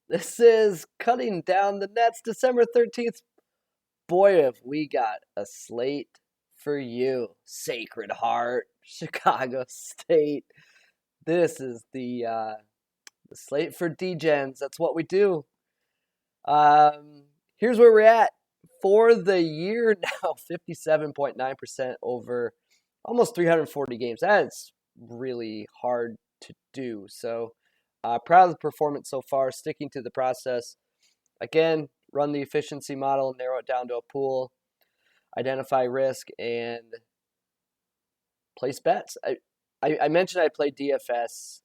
This is Cutting Down the Nets, December 13th. Boy, have we got a slate for you. Sacred Heart, Chicago State. This is the slate for Degens. That's what we do. Here's where we're at. For the year now, 57.9% over almost 340 games. That's really hard to do. So, proud of the performance so far, sticking to the process. Again, run the efficiency model, narrow it down to a pool, identify risk, and place bets. I mentioned I played DFS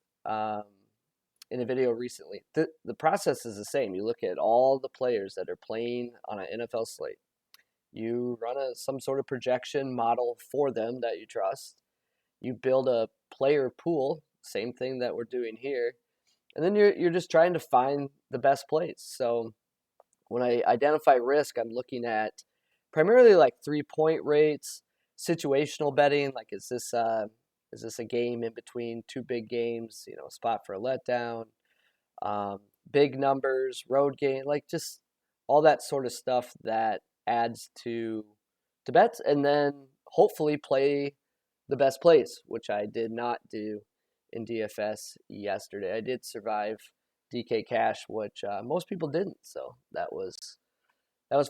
in a video recently. The process is the same. You look at all the players that are playing on an NFL slate. You run some sort of projection model for them that you trust. You build a player pool, same thing that we're doing here, and then you're just trying to find the best plays. So when I identify risk, I'm looking at primarily like 3-point rates, situational betting, like is this a game in between two big games, a spot for a letdown, big numbers, road game, like just all that sort of stuff that adds to bets, and then hopefully play the best plays, which I did not do in DFS yesterday. I did survive DK Cash, which most people didn't, so that was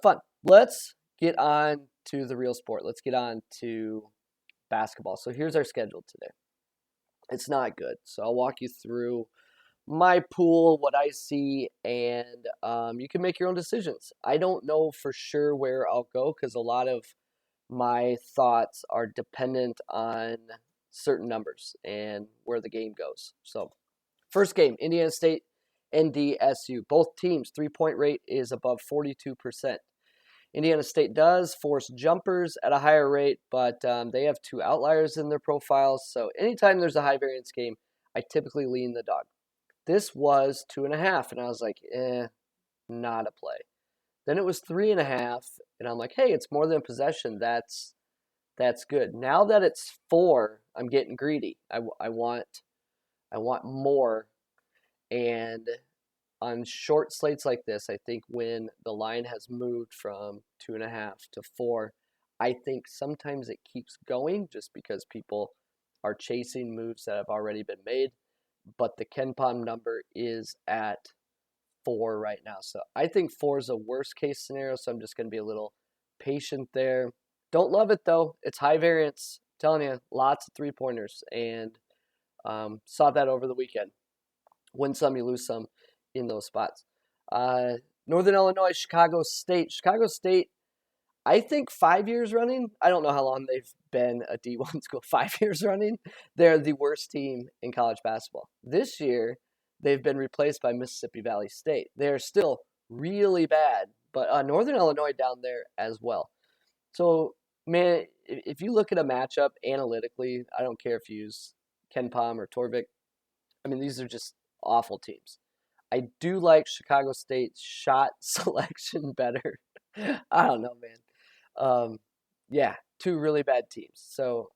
fun. Let's get on to the real sport. Let's get on to basketball. So here's our schedule today. It's not good, so I'll walk you through my pool, what I see, and you can make your own decisions. I don't know for sure where I'll go because a lot of my thoughts are dependent on certain numbers and where the game goes. So, first game, Indiana State, NDSU. Both teams' 3-point rate is above 42%. Indiana State does force jumpers at a higher rate, but they have two outliers in their profiles. So anytime there's a high variance game, I typically lean the dog. This was 2.5, and I was like, not a play. Then it was 3.5, and I'm like, hey, it's more than possession. That's good. Now that it's 4, I'm getting greedy. I want more, and on short slates like this, I think when the line has moved from 2.5 to 4, I think sometimes it keeps going just because people are chasing moves that have already been made. But the KenPom number is at 4 right now. So I think 4 is a worst case scenario. So I'm just going to be a little patient there. Don't love it though. It's high variance. I'm telling you, lots of 3-pointers. And saw that over the weekend. Win some, you lose some in those spots. Northern Illinois, Chicago State. Chicago State, I think 5 years running. I don't know how long they've been a D1 school. 5 years running. They're the worst team in college basketball. This year, they've been replaced by Mississippi Valley State. They're still really bad, but Northern Illinois down there as well. So, man, if you look at a matchup analytically, I don't care if you use KenPom or Torvik. I mean, these are just awful teams. I do like Chicago State's shot selection better. I don't know, man. Yeah, two really bad teams. So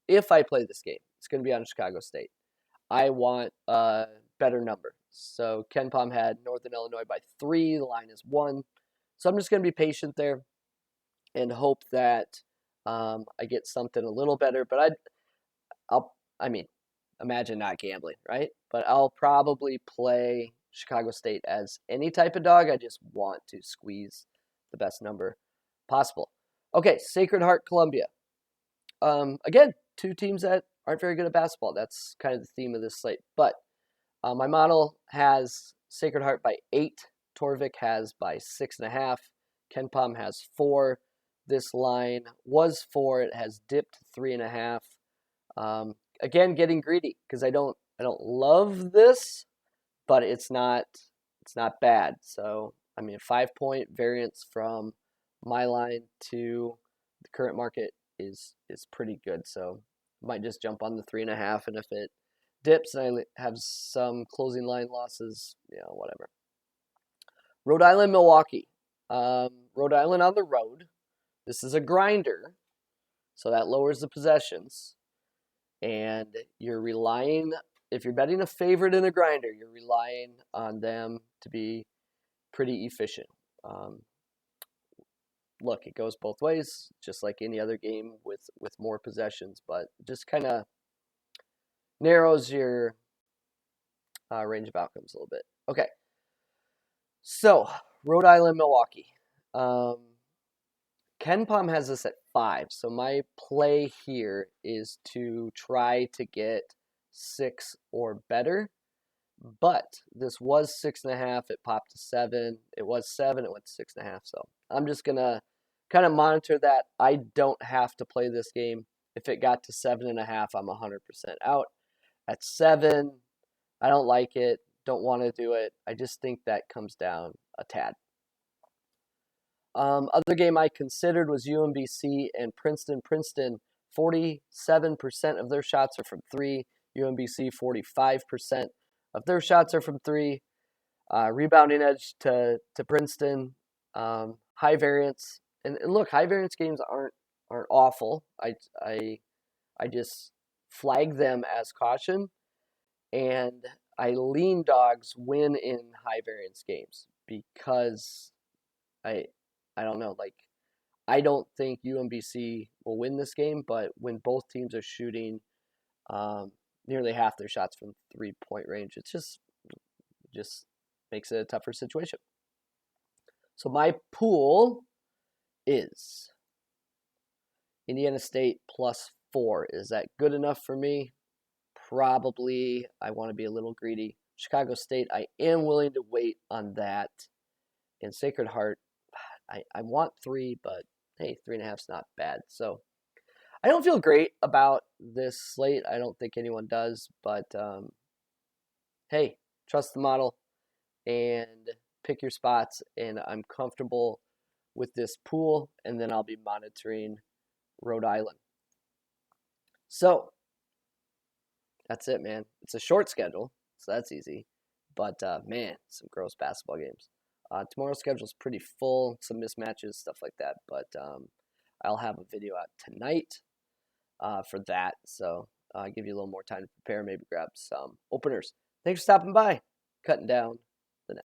if I play this game, it's going to be on Chicago State. I want a better number. So KenPom had Northern Illinois by 3. The line is 1. So I'm just going to be patient there and hope that I get something a little better. But I mean, imagine not gambling, right? But I'll probably play Chicago State as any type of dog. I just want to squeeze the best number possible. Okay, Sacred Heart, Columbia. Again, two teams that aren't very good at basketball. That's kind of the theme of this slate. But my model has Sacred Heart by 8. Torvik has by 6.5. KenPom has 4. This line was 4. It has dipped 3.5. Again, getting greedy because I don't love this, but it's not bad. So I mean, 5-point variance from my line to the current market is pretty good. So I might just jump on the 3.5, and if it dips and I have some closing line losses, whatever. Rhode Island, Milwaukee. Rhode Island on the road. This is a grinder, so that lowers the possessions. And you're relying if you're betting a favorite in a grinder, you're relying on them to be pretty efficient. Look, it goes both ways, just like any other game with more possessions, but just kind of narrows your range of outcomes a little bit. Okay, so Rhode Island, Milwaukee. Ken Palm has this at 5, so my play here is to try to get 6 or better. But this was 6.5. It popped to 7. It was 7. It went to 6.5. So I'm just gonna kind of monitor that. I don't have to play this game. If it got to 7.5, I'm 100% out. At 7, I don't like it. Don't want to do it. I just think that comes down a tad. Other game I considered was UMBC and Princeton. Princeton, 47% of their shots are from 3. UMBC, 45% of their shots are from 3. Rebounding edge to Princeton. High variance. And look, high variance games aren't awful. I just flag them as caution. And I lean dogs win in high variance games because I don't know, like I don't think UMBC will win this game, but when both teams are shooting nearly half their shots from 3-point range, it just makes it a tougher situation. So my pool is Indiana State +4. Is that good enough for me? Probably. I want to be a little greedy. Chicago State, I am willing to wait on that. And Sacred Heart, I want 3, but hey, 3.5 is not bad. So I don't feel great about this slate. I don't think anyone does, but hey, trust the model and pick your spots. And I'm comfortable with this pool, and then I'll be monitoring Rhode Island. So that's it, man. It's a short schedule, so that's easy. But man, some gross basketball games. Tomorrow's schedule is pretty full, some mismatches, stuff like that. But I'll have a video out tonight for that. So give you a little more time to prepare, maybe grab some openers. Thanks for stopping by. Cutting down.